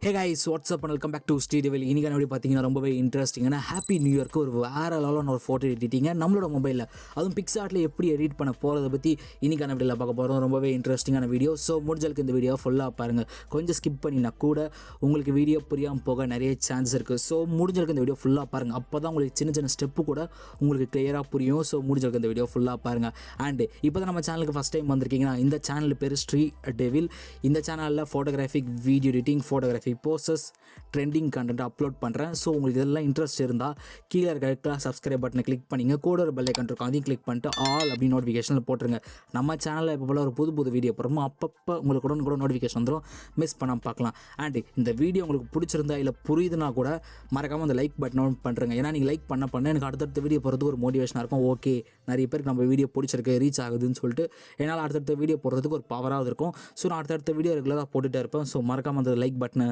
Hey guys, what's up and welcome back to Sri Divil. இன்னைக்கு எப்படி பார்த்தீங்கன்னா ரொம்பவே இன்ட்ரெஸ்டிங்கான ஹாப்பி நியூ இயர்க்கு ஒரு வேற லெவலான ஒரு ஃபோட்டோ எடிட்டிங்க நம்மளோட மொபைலில் அதுவும் பிக்ஸார்ட்டில் எப்படி எடிட் பண்ண போகிறத பற்றி இன்னைக்கான வீடியோவில் பார்க்க போகிறோம். ரொம்பவே இன்ட்ரெஸ்டிங்கான வீடியோ. ஸோ முடிஞ்சளுக்கு இந்த வீடியோ ஃபுல்லாக பாருங்கள். கொஞ்சம் ஸ்கிப் பண்ணினா கூட உங்களுக்கு வீடியோ புரியாமல் போக நிறைய சான்ஸ் இருக்குது. ஸோ முடிஞ்சளுக்கு இந்த வீடியோ ஃபுல்லாக பாருங்கள். அப்போ தான் உங்களுக்கு சின்ன சின்ன ஸ்டெப்பு கூட உங்களுக்கு கிளியராக புரியும். ஸோ முடிஞ்சளுக்கு இந்த வீடியோ ஃபுல்லாக பாருங்கள். அண்ட் இப்போ தான் நம்ம சேனலுக்கு ஃபஸ்ட் டைம் வந்திருக்கீங்கன்னா இந்த சேனல் பேர் ஸ்ரீ டெவில். இந்த சேனலில் photographic video editing, photography posters, trending content upload பண்ணுறேன். ஸோ உங்களுக்கு இதெல்லாம் இன்ட்ரெஸ்ட் இருந்தால் கீழே இருக்க சப்ஸ்கிரைப் பட்டனை கிளிக் பண்ணிங்க. கூட ஒரு பெல் ஐக்கான் இருக்கும், அதையும் கிளிக் பண்ணிட்டு ஆல் அப்படி நோட்டிஃபிகேஷனில் போட்டுருங்க. நம்ம சேனலில் இப்போ போல் ஒரு புது வீடியோ போடுறோமோ அப்பப்போ உங்களுக்கு கூட நோட்டிஃபிகேஷன் வந்துடும், மிஸ் பண்ணாமல் பார்க்கலாம். அண்ட் இந்த வீடியோ உங்களுக்கு பிடிச்சிருந்தா இல்லை புரியுதுன்னா கூட மறக்காமல் அந்த லைக் பட்டனை பண்ணுறேங்க. ஏன்னா நீங்கள் லைக் பண்ண எனக்கு அடுத்தடுத்த வீடியோ போகிறதுக்கு ஒரு மோட்டிவேஷனாக இருக்கும். ஓகே, நிறைய பேருக்கு நம்ம வீடியோ பிடிச்சிருக்கு, ரீச் ஆகுதுன்னு சொல்லிட்டு என்னால் அடுத்தடுத்த வீடியோ போடுறதுக்கு ஒரு பவராக இருக்கும். ஸோ நான் அடுத்தடுத்த வீடியோ ரெகுலராக போட்டுகிட்டே இருப்பேன். ஸோ மறக்காமல் அந்த லைக் பட்டனை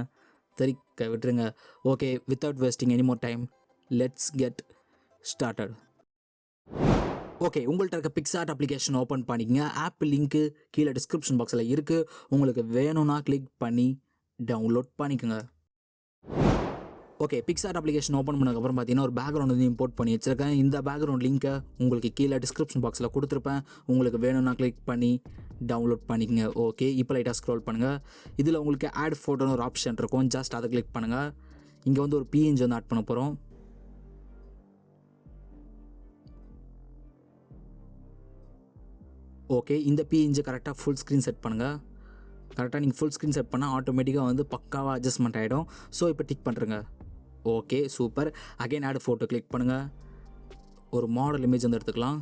தெரிக்க விட்டுருங்க. Okay, without wasting any more time, let's get started. Okay, உங்கள்கிட்ட இருக்க PicsArt அப்ளிகேஷன் ஓப்பன் பண்ணிக்கங்க. ஆப் லிங்க்கு கீழே டிஸ்கிரிப்ஷன் பாக்ஸில் இருக்குது. உங்களுக்கு வேணும்னா கிளிக் பண்ணி டவுன்லோட் பண்ணிக்கோங்க. ஓகே, PicsArt அப்ளிகேஷன் ஓப்பன் பண்ணதுக்கப்புறம் பார்த்தீங்கன்னா ஒரு பேக்ரவுண்ட் வந்து இம்போர்ட் பண்ணி வச்சுருக்கேன். இந்த பேக்ரவுண்ட் லிங்க்கை உங்களுக்கு கீழே டிஸ்கிரிப்ஷன் பாக்ஸில் கொடுத்துருப்பேன். உங்களுக்கு வேணும்னா கிளிக் பண்ணி டவுன்லோட் பண்ணிக்கங்க. ஓகே, இப்போ லைட்டாக ஸ்க்ரோல் பண்ணுங்கள். இதில் உங்களுக்கு ஆட் ஃபோட்டோன்னு ஒரு ஆப்ஷன் இருக்கும், ஜஸ்ட் அதை கிளிக் பண்ணுங்கள். இங்கே வந்து ஒரு PNG வந்து ஆட் பண்ண போகிறோம். ஓகே, இந்த PNG கரெக்டாக ஃபுல் ஸ்க்ரீன் செட் பண்ணுங்கள். கரெக்டாக நீங்கள் ஃபுல் ஸ்க்ரீன் செட் பண்ணால் ஆட்டோமேட்டிக்காக வந்து பக்காவாக அட்ஜஸ்ட்மெண்ட் ஆகிடும். ஸோ இப்போ டிக் பண்ணுறங்க. Okay, super. Again add photo click பண்ணுங்கள். ஒரு மாடல் இமேஜ் வந்து எடுத்துக்கலாம்.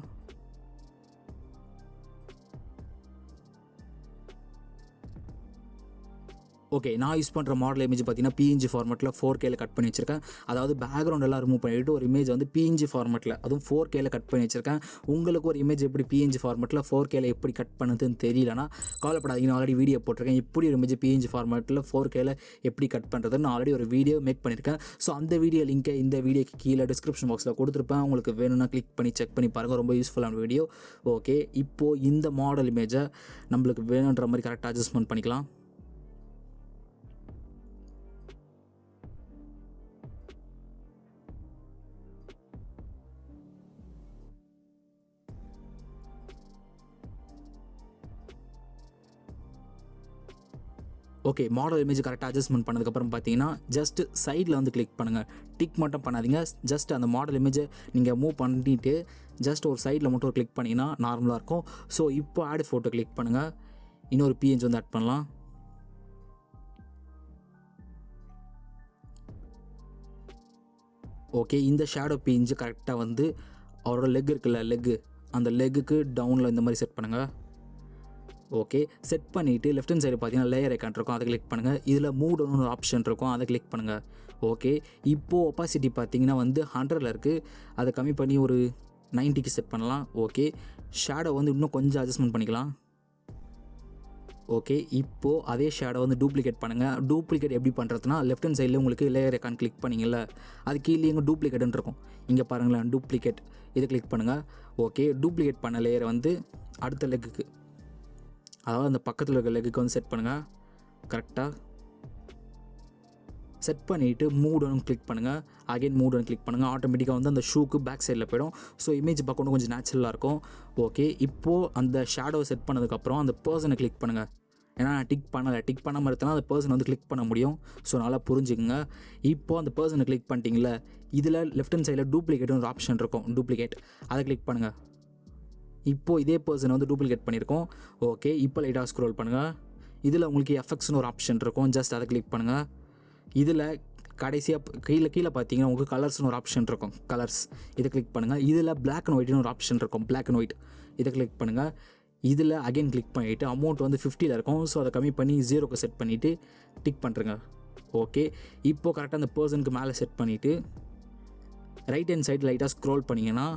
ஓகே, நான் யூஸ் பண்ணுற மாடல் இமேஜ் பார்த்தீங்கன்னா PNG ஃபார்மெட்டில் 4Kல கட் பண்ணி வச்சுருக்கேன். அதாவது பேக்ரவுண்ட் எல்லாம் ரிமூவ் பண்ணிவிட்டு ஒரு இமேஜ் வந்து PNG ஃபார்மெட்டில், அதுவும் 4Kல கட் பண்ணி வச்சுருக்கேன். உங்களுக்கு ஒரு இமேஜ் எப்படி PNG ஃபார்மெட்டில் 4Kல எப்படி கட் பண்ணுதுன்னு தெரியலனா கவலைப்படாதீங்க, நான் ஆல்ரெடி வீடியோ போட்டிருக்கேன். இப்படி ஒரு இமேஜ் PNG ஃபார்மெட்டில் 4Kல எப்படி கட் பண்ணுறதுன்னு நான் ஆல்ரெடி ஒரு வீடியோ மேக் பண்ணியிருக்கேன். ஸோ அந்த வீடியோ லிங்க்கை இந்த வீடியோக்கு கீழே டிஸ்கிரிப்ஷன் பாக்ஸில் கொடுத்துருப்பேன். உங்களுக்கு வேணும்னா கிளிக் பண்ணி செக் பண்ணி பாருங்கள், ரொம்ப யூஸ்ஃபுல்லான வீடியோ. ஓகே, இப்போது இந்த மாடல் இமேஜை நம்மளுக்கு வேணுன்ற மாதிரி கரெக்டாக அட்ஜஸ்ட்மெண்ட் பண்ணிக்கலாம். ஓகே, மாடல் இமேஜ் கரெக்டாக அட்ஜஸ்ட்மெண்ட் பண்ணதுக்கப்புறம் பார்த்தீங்கன்னா ஜஸ்ட் சைடில் வந்து கிளிக் பண்ணுங்கள். டிக் மட்டும் பண்ணாதீங்க, ஜஸ்ட் அந்த மாடல் இமேஜை நீங்கள் மூவ் பண்ணிட்டு ஜஸ்ட் ஒரு சைடில் மட்டும் ஒரு கிளிக் பண்ணிங்கன்னா நார்மலாக இருக்கும். ஸோ இப்போ ஆட் ஃபோட்டோ கிளிக் பண்ணுங்கள். இன்னொரு PNG வந்து ஆட் பண்ணலாம். ஓகே, இந்த ஷேடோ PNG கரெக்டாக வந்து அவரோட லெக் இருக்குல்ல, அந்த லெக்குக்கு டவுனில் இந்த மாதிரி செட் பண்ணுங்கள். ஓகே, செட் பண்ணிவிட்டு லெஃப்ட் ஹேண்ட் சைடு பார்த்தீங்கன்னா லேயர் ஐக்கான் இருக்கும், அதை கிளிக் பண்ணுங்கள். இதில் மூவ் டவுன் ஒரு ஆப்ஷன் இருக்கும், அதை கிளிக் பண்ணுங்கள். ஓகே, இப்போது ஒப்பாசிட்டி பார்த்தீங்கன்னா வந்து 100ல் இருக்குது, அதை கம்மி பண்ணி ஒரு 90க்கு செட் பண்ணலாம். ஓகே, ஷேடோ வந்து இன்னும் கொஞ்சம் அட்ஜஸ்ட்மெண்ட் பண்ணிக்கலாம். ஓகே, இப்போது அதே ஷேடோ வந்து டூப்ளிகேட் பண்ணுங்கள். டூப்ளிகேட் எப்படி பண்ணுறதுனா லெஃப்ட் ஹேண்ட் சைடில் உங்களுக்கு லேயர் ஐக்கான் கிளிக் பண்ணிங்கல்ல, அது கீழே எங்கே டூப்ளிகேட்னு இருக்கும், இங்கே பாருங்களேன் டூப்ளிகேட், இதை கிளிக் பண்ணுங்கள். ஓகே, டூப்ளிகேட் பண்ண லேயரை வந்து அடுத்த லெக்குக்கு, அதாவது அந்த பக்கத்தில் இருக்க லெக்குக்கு வந்து செட் பண்ணுங்கள். கரெக்டாக செட் பண்ணிவிட்டு மூவ் டவுன் கிளிக் பண்ணுங்கள். அகைன் மூவ் டவுன் கிளிக் பண்ணுங்கள். ஆட்டோமேட்டிக்காக வந்து அந்த ஷூக்கு பேக் சைடில் போய்டும். ஸோ இமேஜ் பார்க்கணும் கொஞ்சம் நேச்சுரலாக இருக்கும். ஓகே, இப்போது அந்த ஷேடோவை செட் பண்ணதுக்கப்புறம் அந்த பர்சனை கிளிக் பண்ணுங்கள். ஏன்னா நான் டிக் பண்ணாமல் எடுத்தனா அந்த பர்சனை வந்து கிளிக் பண்ண முடியும். ஸோ நல்லா புரிஞ்சுக்குங்க. இப்போது அந்த பர்சனை கிளிக் பண்ணிட்டீங்களே, இதில் லெஃப்ட் ஹேண்ட் சைடில் டூப்ளிகேட்னு ஒரு ஆப்ஷன் இருக்கும், டூப்ளிகேட், அதை கிளிக் பண்ணுங்கள். இப்போது இதே பர்சனை வந்து டூப்ளிகேட் பண்ணியிருக்கோம். ஓகே, இப்போ லைட்டாக ஸ்க்ரோல் பண்ணுங்கள். இதில் உங்களுக்கு எஃபெக்ட்ஸ்னு ஒரு ஆப்ஷன் இருக்கும், ஜஸ்ட் அதை கிளிக் பண்ணுங்கள். இதில் கடைசியாக கீழே பார்த்தீங்கன்னா உங்களுக்கு கலர்ஸ்னு ஒரு ஆப்ஷன் இருக்கும், கலர்ஸ், இதை கிளிக் பண்ணுங்கள். இதில் பிளாக் அண்ட் ஒயிட்னு ஒரு ஆப்ஷன் இருக்கும், பிளாக் அண்ட் ஒயிட், இதை கிளிக் பண்ணுங்கள். இதில் அகைன் கிளிக் பண்ணிவிட்டு அமௌண்ட் வந்து 50ல் இருக்கும், ஸோ அதை கம்மி பண்ணி 0க்கு செட் பண்ணிவிட்டு டிக் பண்ணுறங்க. ஓகே, இப்போது கரெக்டாக அந்த பர்சனுக்கு மேலே செட் பண்ணிவிட்டு ரைட் ஹேண்ட் சைடு லைட்டாக ஸ்க்ரோல் பண்ணிங்கன்னா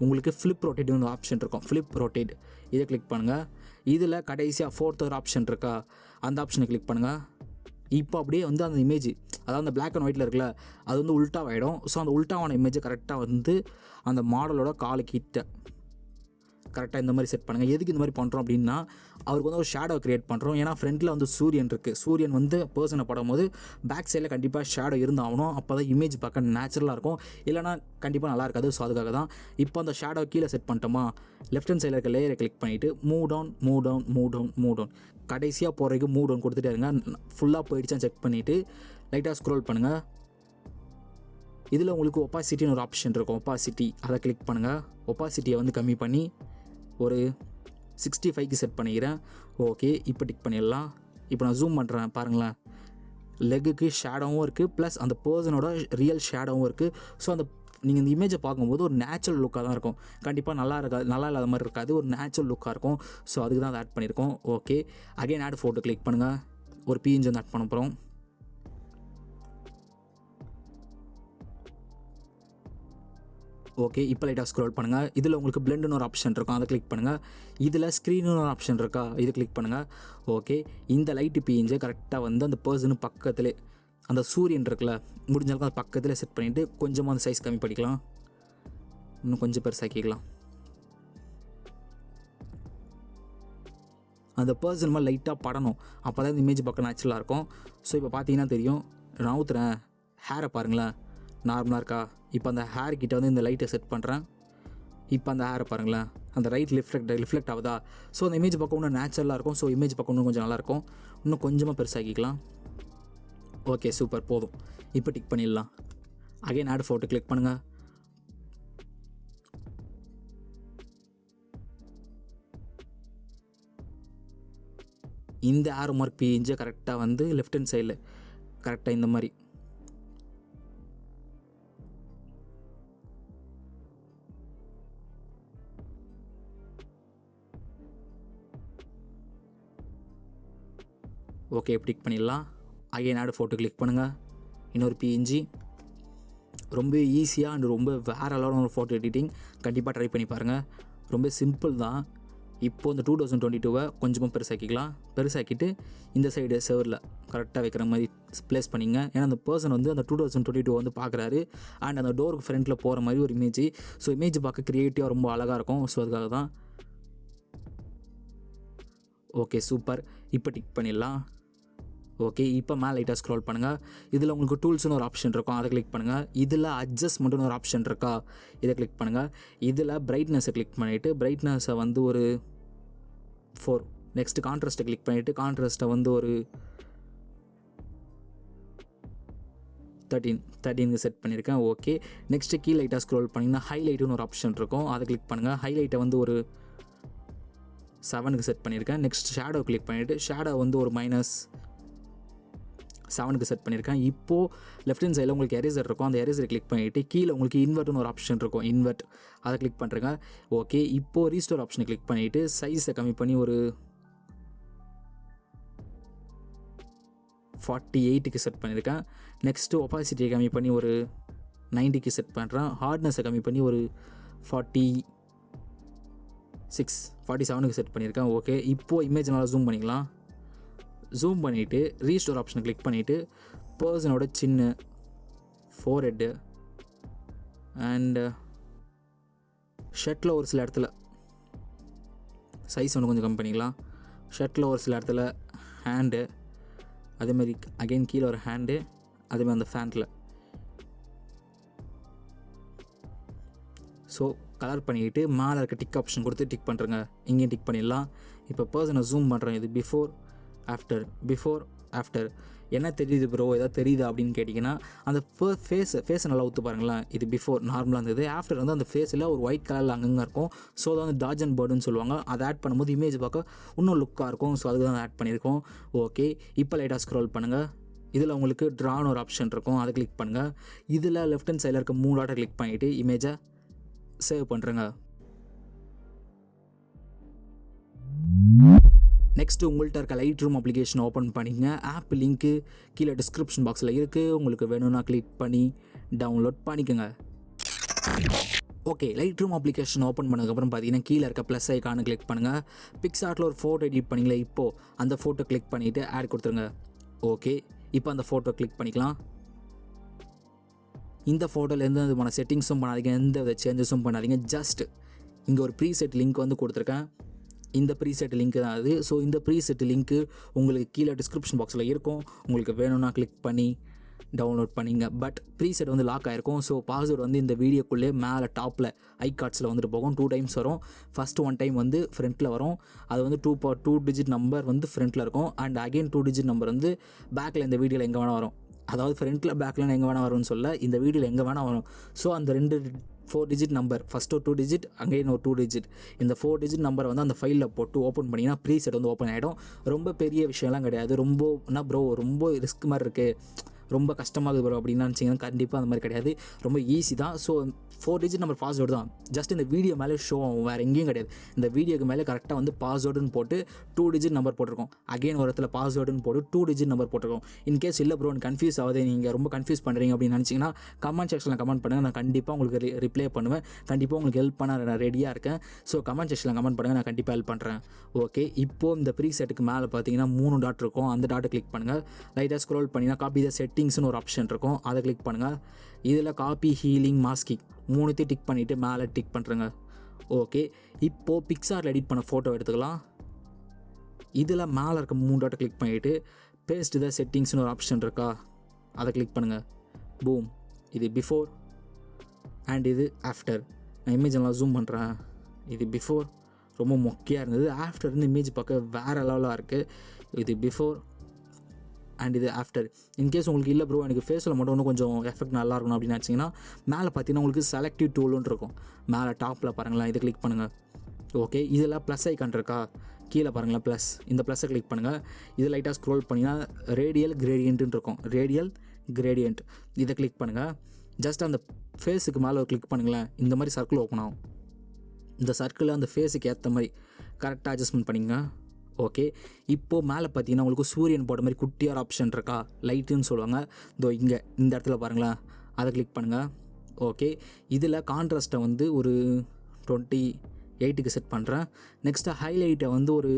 உங்களுக்கு ஃப்ளிப் ரொட்டேட்னு ஆப்ஷன் இருக்கும், ஃப்ளிப் ரொட்டேட், இதை கிளிக் பண்ணுங்கள். இதில் கடைசியாக 4th ஒரு ஆப்ஷன் இருக்கா, அந்த ஆப்ஷனை கிளிக் பண்ணுங்கள். இப்போ அப்படியே வந்து அந்த இமேஜ், அதாவது அந்த பிளாக் அண்ட் ஒயிட்டில் இருக்குல்ல, அது வந்து உல்ட்டாவாகிடும். ஸோ அந்த உல்ட்டாவான இமேஜை கரெக்டாக வந்து அந்த மாடலோட காலுக்கிட்ட கரெக்டாக இந்த மாதிரி செட் பண்ணுங்கள். எதுக்கு இந்த மாதிரி பண்ணுறோம் அப்படின்னா, அவருக்கு வந்து ஒரு ஷேடோ க்ரியேட் பண்ணுறோம். ஏன்னா ஃப்ரண்ட்டில் வந்து சூரியன் இருக்குது. சூரியன் வந்து பர்சனை படும்போது பேக் சைடில் கண்டிப்பாக ஷேடோ இருந்தாகணும். அப்போ தான் இமேஜ் பார்க்க நேச்சுரலாக இருக்கும். இல்லைனா கண்டிப்பாக நல்லா இருக்காது. ஸோ அதுக்காக தான். இப்போ அந்த ஷேடோ கீழே செட் பண்ணிட்டோமா, லெஃப்ட் ஹேண்ட் சைடில் இருக்க லேயரை கிளிக் பண்ணிவிட்டு மூவ் டவுன் கடைசியாக போகிறதுக்கு மூவ் டவுன் கொடுத்துட்டே இருங்க. ஃபுல்லாக போயிடுச்சான்னு செக் பண்ணிவிட்டு லைட்டாக ஸ்க்ரோல் பண்ணுங்கள். இதில் உங்களுக்கு ஒப்பாசிட்டின்னு ஒரு ஆப்ஷன் இருக்கும். ஒப்பாசிட்டி அதை கிளிக் பண்ணுங்கள். ஒப்பாசிட்டியை வந்து கம்மி பண்ணி ஒரு 65க்கு செட் பண்ணிக்கிறேன். ஓகே, இப்போ டிக் பண்ணிடலாம். இப்போ நான் ஜூம் பண்ணுறேன் பாருங்களேன். லெக்குக்கு ஷேடோவும் இருக்குது, ப்ளஸ் அந்த பர்சனோட ரியல் ஷேடோவும் இருக்குது. ஸோ அந்த நீங்கள் இந்த இமேஜை பார்க்கும்போது ஒரு நேச்சுரல் லுக்காக தான் இருக்கும். கண்டிப்பாக நல்லா இல்லாத மாதிரி இருக்காது, ஒரு நேச்சுரல் லுக்காக இருக்கும். ஸோ அதுக்கு தான் அதை ஆட் பண்ணியிருக்கோம். Okay, again add photo click பண்ணுங்கள். ஒரு PNG வந்து ஆட் பண்ண போகிறோம். ஓகே, இப்போ லைட்டாக ஸ்க்ரோல் பண்ணுங்கள். இதில் உங்களுக்கு பிளெண்டுன்னு ஒரு ஆப்ஷன் இருக்கும், அதை கிளிக் பண்ணுங்கள். இதில் ஸ்க்ரீனுன்னு ஒரு ஆப்ஷன் இருக்கா, இது கிளிக் பண்ணுங்கள். ஓகே, இந்த லைட்டு PNG கரெக்டாக வந்து அந்த பர்சனு பக்கத்தில் அந்த சூரியன் இருக்குல்ல, முடிஞ்சாலும் அது பக்கத்தில் செட் பண்ணிவிட்டு கொஞ்சமாக அந்த சைஸ் கம்மி பண்ணிக்கலாம். இன்னும் கொஞ்சம் பெருசாக்கிக்கலாம். அந்த பர்சன் மாதிரி லைட்டாக படணும், அப்போ தான் இந்த இமேஜ் பார்க்க நேச்சுரலாக இருக்கும். ஸோ இப்போ பார்த்தீங்கன்னா தெரியும், நான் ஊற்றுறேன். ஹேரை பாருங்களேன், நார்மலாக இருக்கா. இப்போ அந்த ஹேர் கிட்ட வந்து இந்த லைட்டை செட் பண்ணுறேன். இப்போ அந்த ஹேரை பாருங்களேன், அந்த ரைட் ரிஃப்ளெக்ட் ஆகுதா. ஸோ அந்த இமேஜ் பார்க்க இன்னும் நேச்சுரலாக இருக்கும். ஸோ இமேஜ் பார்க்க இன்னும் கொஞ்சம் நல்லாயிருக்கும். இன்னும் கொஞ்சமாக பெருசாக்கிக்கலாம். ஓகே, சூப்பர், போதும். இப்போ டிக் பண்ணிடலாம். அகைன் ஆட் ஃபோட்டோ கிளிக் பண்ணுங்கள். இந்த ஆரோ மார்க் PNG கரெக்டாக வந்து லெஃப்ட் ஹேண்ட் சைடில் கரெக்டாக இந்த மாதிரி ஓகே, டிக் பண்ணிடலாம். அகைன் ஆட் ஃபோட்டோ கிளிக் பண்ணுங்கள். இன்னொரு PNG. ரொம்ப ஈஸியாக அண்ட் ரொம்ப வேறு லெவலான ஒரு ஃபோட்டோ எடிட்டிங். கண்டிப்பாக ட்ரை பண்ணி பாருங்கள். ரொம்ப சிம்பிள் தான். இப்போது இந்த 2022 கொஞ்சமாக பெருசாக்கிட்டு இந்த சைடு செவரில் கரெக்டாக வைக்கிற மாதிரி ப்ளேஸ் பண்ணிங்க. ஏன்னா அந்த பர்சன் வந்து அந்த 2022 வந்து பார்க்குறாரு. அண்ட் அந்த டோருக்கு ஃப்ரண்ட்டில் போகிற மாதிரி ஒரு இமேஜ். ஸோ இமேஜ் பார்க்க க்ரியேட்டிவாக ரொம்ப அழகாக இருக்கும். ஸோ அதுக்காக தான். Okay, super. இப்போ டிக் பண்ணிடலாம். ஓகே, இப்போ மேலே லைட்டாக ஸ்க்ரோல் பண்ணுங்கள். இதில் உங்களுக்கு டூல்ஸ்னு ஒரு ஆப்ஷன் இருக்கும், அதை கிளிக் பண்ணுங்கள். இதில் அட்ஜஸ்ட்மெண்ட்னு ஒரு ஆப்ஷன் இருக்கா, இதை கிளிக் பண்ணுங்கள். இதில் பிரைட்னஸை கிளிக் பண்ணிவிட்டு பிரைட்னஸை வந்து ஒரு 4. நெக்ஸ்ட்டு கான்ட்ராஸ்ட்டை கிளிக் பண்ணிவிட்டு கான்ட்ராஸ்ட்டை வந்து ஒரு 13க்கு செட் பண்ணியிருக்கேன். ஓகே, நெக்ஸ்ட்டு கீழே லைட்டாக ஸ்க்ரோல் பண்ணிங்கன்னா ஹைலைட்டுன்னு ஒரு ஆப்ஷன் இருக்கும், அதை கிளிக் பண்ணுங்கள். ஹைலைட்டை வந்து ஒரு 7க்கு செட் பண்ணியிருக்கேன். நெக்ஸ்ட் ஷேடோ கிளிக் பண்ணிவிட்டு ஷேடோ வந்து ஒரு -7க்கு செட் பண்ணியிருக்கேன். இப்போது லெஃப்ட் ஹேண்ட் சைடில் உங்களுக்கு எரேசர் இருக்கும், அந்த எரேசரை கிளிக் பண்ணிவிட்டு கீழே உங்களுக்கு இன்வெர்ட்னு ஒரு ஆப்ஷன் இருக்கும், இன்வெர்ட் அதை கிளிக் பண்ணுறேங்க. ஓகே, இப்போது ரீஸ்டோர் ஆப்ஷனை கிளிக் பண்ணிவிட்டு சைஸை கம்மி பண்ணி ஒரு 48க்கு செட் பண்ணியிருக்கேன். நெக்ஸ்ட்டு ஒப்பாசிட்டியை கம்மி பண்ணி ஒரு 90க்கு செட் பண்ணுறேன். ஹார்ட்னஸை கம்மி பண்ணி ஒரு 47க்கு செட் பண்ணியிருக்கேன். ஓகே, இப்போது இமேஜ் நல்லா ஜூம் பண்ணிக்கலாம். ஜூம் பண்ணிவிட்டு ரீஸ்டோர் ஆப்ஷனை கிளிக் பண்ணிவிட்டு பர்சனோட சின்ன ஃபோர்ஹெட்டு அண்டு ஷர்ட்டில் ஒரு சில இடத்துல சைஸ் ஒன்று கொஞ்சம் கம்மி பண்ணிக்கலாம். ஷர்ட்டில் ஒரு சில இடத்துல ஹேண்டு, அதேமாதிரி அகெயின் கீழே ஒரு ஹேண்டு, அதேமாதிரி அந்த ஃபேண்ட்டில். ஸோ கலர் பண்ணிக்கிட்டு மேலே இருக்க டிக் ஆப்ஷன் கொடுத்து டிக் பண்ணுறேங்க. இங்கேயும் டிக் பண்ணிடலாம். இப்போ பர்சனை ஜூம் பண்ணுறேன். இது பிஃபோர் ஆஃப்டர் என்ன தெரியுது ப்ரோ, எதாவது தெரியுதா அப்படின்னு கேட்டிங்கன்னா, அந்த ஃபேஸை நல்லா ஊற்று பாருங்களேன். இது பிஃபோர் நார்மலாக இருந்தது. ஆஃப்டர் வந்து அந்த ஃபேஸில் ஒரு ஒயிட் கலரில் அங்கங்கே இருக்கும். ஸோ அதை வந்து டாஜ் அண்ட் பேர்டுன்னு சொல்லுவாங்க. அதை ஆட் பண்ணும்போது இமேஜ் பார்க்க இன்னும் லுக்காக இருக்கும். ஸோ அதுக்கு தான் ஆட் பண்ணியிருக்கோம். ஓகே, இப்போ லைட்டாக ஸ்க்ரோல் பண்ணுங்கள். இதில் உங்களுக்கு ட்ரான்னு ஒரு ஆப்ஷன் இருக்கும், அதை கிளிக் பண்ணுங்கள். இதில் லெஃப்ட் ஹேண்ட் சைடில் இருக்க 3 டாட்டை கிளிக் பண்ணிவிட்டு இமேஜை சேவ் பண்ணுறேங்க. நெக்ஸ்ட்டு உங்கள்கிட்ட இருக்க லைட்ரூம் அப்ளிகேஷன் ஓப்பன் பண்ணிங்க. ஆப் லிங்க்கு கீழே டிஸ்கிரிப்ஷன் பாக்ஸில் இருக்குது. உங்களுக்கு வேணும்னா கிளிக் பண்ணி டவுன்லோட் பண்ணிக்கோங்க. ஓகே, லைட்ரூம் அப்ளிகேஷன் ஓப்பன் பண்ணதுக்கப்புறம் பார்த்தீங்கன்னா கீழே இருக்க ப்ளஸ் ஐக்கானு கிளிக் பண்ணுங்கள். பிக்ஸார்ட்டில் ஒரு ஃபோட்டோ எடிட் பண்ணிங்களே, இப்போது அந்த ஃபோட்டோ கிளிக் பண்ணிவிட்டு ஆட் கொடுத்துருங்க. ஓகே, இப்போ அந்த ஃபோட்டோ கிளிக் பண்ணிக்கலாம். இந்த ஃபோட்டோவில் எந்த விதமான செட்டிங்ஸும் பண்ணாதீங்க, எந்த வித சேஞ்சஸும் பண்ணாதீங்க. ஜஸ்ட் இங்கே ஒரு ப்ரீசெட் லிங்க் வந்து கொடுத்துருக்கேன். இந்த ப்ரீசெட் லிங்க் தான் அது. ஸோ இந்த ப்ரீசெட் லிங்க்கு உங்களுக்கு கீழே டிஸ்கிரிப்ஷன் பாக்ஸில் இருக்கும். உங்களுக்கு வேணும்னா கிளிக் பண்ணி டவுன்லோட் பண்ணிங்க. பட் ப்ரீசெட் வந்து லாக் ஆகிருக்கும். ஸோ பாஸ்வேர்டு வந்து இந்த வீடியோக்குள்ளே மேலே டாப்பில் ஐகார்ட்ஸில் வந்துட்டு போகும். 2 டைம்ஸ் வரும். ஃபஸ்ட்டு 1 டைம் வந்து ஃப்ரண்ட்டில் வரும். அது வந்து 2 டிஜிட் நம்பர் வந்து ஃப்ரண்ட்டில் இருக்கும். அண்ட் அகெயின் 2 டிஜிட் நம்பர் வந்து பேக்கில் இந்த வீடியோவில் எங்கே வேணால் வரும். அதாவது ஃப்ரண்ட்டில் பேக்கில் எங்கே வேணால் வரும்னு சொல்ல, இந்த வீடியோவில் எங்கே வேணால் வரும். ஸோ அந்த 4 டிஜிட் நம்பர், ஃபஸ்ட்டு ஒரு 2 டிஜிட், அங்கேயும் ஒரு 2 டிஜிட், இந்த 4 டிஜிட் நம்பரை வந்து அந்த ஃபைலில் போட்டு ஓப்பன் பண்ணிங்கன்னா ப்ரீசெட் வந்து ஓப்பன் ஆகிடும். ரொம்ப பெரிய விஷயம்லாம் கிடையாது. என்ன ப்ரோ ரொம்ப ரிஸ்க் மாதிரி இருக்குது, ரொம்ப கஷ்டமாகுது ப்ரோ அப்படின்னு நினச்சிங்கன்னா கண்டிப்பாக அந்த மாதிரி கிடையாது. ரொம்ப ஈஸி தான். ஸோ 4 டிஜிட் நம்பர் பாஸ்வேர்டு தான். ஜஸ்ட் இந்த வீடியோ மேலே ஷோ ஆகும், வேறு எங்கேயும் கிடையாது. இந்த வீடியோக்கு மேலே கரெக்டாக வந்து பாஸ்வேர்டுன்னு போட்டு 2 டிஜிட் நம்பர் போட்டிருக்கோம். அகெயின் ஒரு இடத்துல பாஸ்வேர்டுன்னு போட்டு 2 டிஜிட் நம்பர் போட்டிருக்கோம். இன்கேஸ் இல்லை ப்ரோ கன்ஃபியூஸ் ஆகுது, நீங்கள் ரொம்ப கன்ஃபியூஸ் பண்ணுறீங்க அப்படின்னு நினச்சிங்கன்னா கமெண்ட் செக்ஷனில் கமெண்ட் பண்ணுங்கள். நான் கண்டிப்பாக உங்களுக்கு ரிப்ளை பண்ணுவேன். கண்டிப்பாக உங்களுக்கு ஹெல்ப் பண்ண நான் ரெடியாக இருக்கேன். ஸோ கமெண்ட் செக்ஷனில் கமெண்ட் பண்ணுங்கள், நான் கண்டிப்பாக ஹெல்ப் பண்ணுறேன். ஓகே, இப்போது இந்த ப்ரீசெட்டுக்கு மேலே பார்த்தீங்கன்னா 3 டாட் இருக்கும். அந்த டாட்டை கிளிக் பண்ணுங்கள். லைட்டாக ஸ்க்ரோல் பண்ணிங்கன்னா காப்பி த செட்டிங்ஸ்னு ஒரு ஆப்ஷன் இருக்கும். அதை கிளிக் பண்ணுங்கள். இதில் காப்பி, ஹீலிங், மாஸ்கிங் 3த்தையும் டிக் பண்ணிவிட்டு மேலே டிக் பண்ணுறேங்க. ஓகே, இப்போது பிக்சார்ட்டில் எடிட் பண்ண ஃபோட்டோ எடுத்துக்கலாம். இதில் மேலே இருக்க 3 டாட்டை கிளிக் பண்ணிவிட்டு பேஸ்ட் த செட்டிங்ஸ்னு ஒரு ஆப்ஷன் இருக்கா, அதை கிளிக் பண்ணுங்கள். பூம், இது பிஃபோர் அண்ட் இது ஆஃப்டர். நான் இமேஜ் எல்லாம் ஜூம் பண்ணுறேன். இது பிஃபோர் ரொம்ப மொக்கையாக இருந்தது. ஆஃப்டர் இருந்து இமேஜ் பார்க்க வேறு லெவலாக இருக்குது. இது பிஃபோர் அண்ட் இது ஆஃப்டர். இன்கேஸ் உங்களுக்கு இல்லை ப்ரோ எனக்கு ஃபேஸில் மட்டும் இன்னும் கொஞ்சம் எஃபெக்ட் நல்லா இருக்கணும் அப்படின்னு நினச்சிங்கன்னா மேலே பார்த்தீங்கன்னா உங்களுக்கு செலக்டிவ் டூலுன்னு இருக்கும். மேலே டாப்பில் பாருங்களேன், இதை கிளிக் பண்ணுங்கள். ஓகே, இதில் ப்ளஸ் ஐக்கான் இருக்கா, கீழே பாருங்களேன் ப்ளஸ், இந்த ப்ளஸ்ஸை கிளிக் பண்ணுங்கள். இது லைட்டாக ஸ்க்ரோல் பண்ணிங்கன்னா ரேடியல் கிரேடியன்ட்டுன்னு இருக்கும். ரேடியல் கிரேடியன்ட் இதை கிளிக் பண்ணுங்கள். ஜஸ்ட் அந்த ஃபேஸுக்கு மேலே ஒரு கிளிக் பண்ணுங்களேன், இந்த மாதிரி சர்க்கிள் ஓப்பன் ஆகும். இந்த சர்க்கிளை அந்த ஃபேஸுக்கு ஏற்ற மாதிரி கரெக்டாக அட்ஜஸ்ட்மெண்ட் பண்ணிங்க. ஓகே, இப்போது மேலே பார்த்தீங்கன்னா உங்களுக்கு சூரியன் போட்ட மாதிரி குட்டியார் ஆப்ஷன் இருக்கா, லைட்டுன்னு சொல்லுவாங்க. இதோ இங்கே இந்த இடத்துல பாருங்களேன், அதை கிளிக் பண்ணுங்கள். ஓகே, இதில் கான்ட்ராஸ்ட்டை வந்து ஒரு 28க்கு செட் பண்ணுறேன். நெக்ஸ்ட்டு ஹைலைட்டை வந்து ஒரு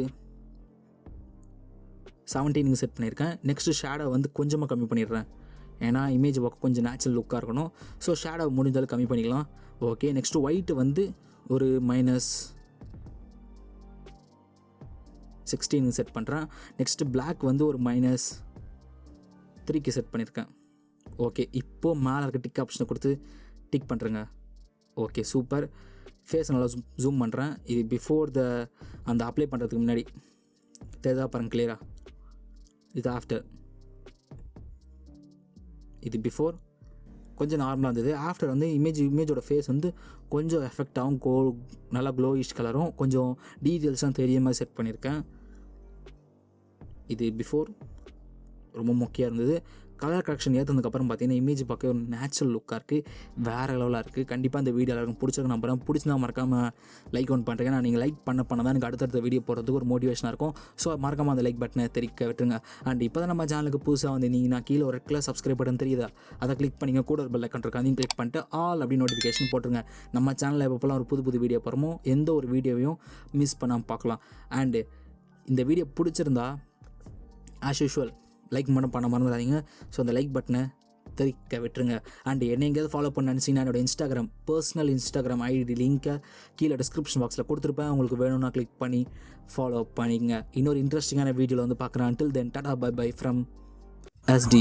17க்கு செட் பண்ணியிருக்கேன். நெக்ஸ்ட்டு ஷேடோ வந்து கொஞ்சமாக கம்மி பண்ணிடுறேன், ஏன்னா இமேஜ் பார்க்க கொஞ்சம் நேச்சுரல் லுக்காக இருக்கணும். ஸோ ஷேடோ முடிஞ்சாலும் கம்மி பண்ணிக்கலாம். ஓகே, நெக்ஸ்ட்டு ஒயிட்டு வந்து ஒரு -16 செட் பண்ணுறேன். நெக்ஸ்ட்டு பிளாக் வந்து ஒரு -3க்கு செட் பண்ணியிருக்கேன். ஓகே, இப்போது மேலே இருக்க டிக் ஆப்ஷனை கொடுத்து டிக் பண்ணுறேங்க. Okay, super. ஃபேஸ் நல்லா ஜூம் பண்ணுறேன். இது பிஃபோர் அந்த அப்ளை பண்ணுறதுக்கு முன்னாடி தெரிதா பாருங்க கிளியராக. இது ஆஃப்டர். இது பிஃபோர் கொஞ்சம் நார்மலாக இருந்தது. ஆஃப்டர் வந்து இமேஜோட ஃபேஸ் வந்து கொஞ்சம் எஃபெக்டாகவும் நல்லா க்ளோயிஷ் கலரும் கொஞ்சம் டீட்டெயில்ஸாக தெரிய மாதிரி செட் பண்ணியிருக்கேன். இது பிஃபோர் ரொம்ப மொக்கையாக இருந்தது. கலர் கரெக்ஷன் ஏற்றதுக்கப்புறம் பார்த்தீங்கன்னா இமேஜ் பார்க்க ஒரு நேச்சுரல் லுக்காக இருக்குது, வேறு லெவலாக இருக்குது. கண்டிப்பாக இந்த வீடியோ எல்லாருக்கும் பிடிச்சிருக்கு நம்புறேன். பிடிச்சிருந்தா மறக்காமல் லைக் ஒன் பண்ணுறேன். நான் நீங்கள் லைக் பண்ண தான் எனக்கு அடுத்தடுத்த வீடியோ போடுறதுக்கு ஒரு மோட்டிவேஷனாக இருக்கும். ஸோ மறக்காமல் அந்த லைக் பட்டனை தெரிவிக்க விட்டுருங்க. அண்ட் இப்போ தான் நம்ம சேனலுக்கு புதுசாக வந்து நான் கீழே ஒரு ரெட் சப்ஸ்கிரைப் பட்டன் தெரியுதா, அதை கிளிக் பண்ணிங்க. கூட ஒரு பெல் ஐக்கான் இருக்கு, அதையும் கிளிக் பண்ணிட்டு ஆல் அப்படி நோட்டிஃபிகேஷன் போட்டுருங்க. நம்ம சேனலில் எப்போலாம் ஒரு புது வீடியோ போகிறோமோ எந்த ஒரு வீடியோவையும் மிஸ் பண்ணாமல் பார்க்கலாம். அண்டு இந்த வீடியோ பிடிச்சிருந்தா ஆஸ் யூஷுவல் லைக் மட்டும் பண்ண மறந்துடாதீங்க. ஸோ அந்த லைக் பட்டனை தெரிவிக்க விட்டுருங்க. அண்ட் என்னை எங்கேயாவது ஃபாலோ பண்ண நினச்சிங்கன்னா என்னோட பர்சனல் இன்ஸ்டாகிராம் ஐடி லிங்க்கை கீழே டிஸ்கிரிப்ஷன் பாக்ஸில் கொடுத்துருப்பேன். உங்களுக்கு வேணும்னா கிளிக் பண்ணி ஃபாலோ பண்ணிங்க. இன்னொரு இன்ட்ரெஸ்டிங்கான வீடியோவில் வந்து பார்க்குறேன். until then tata bye bye from SD.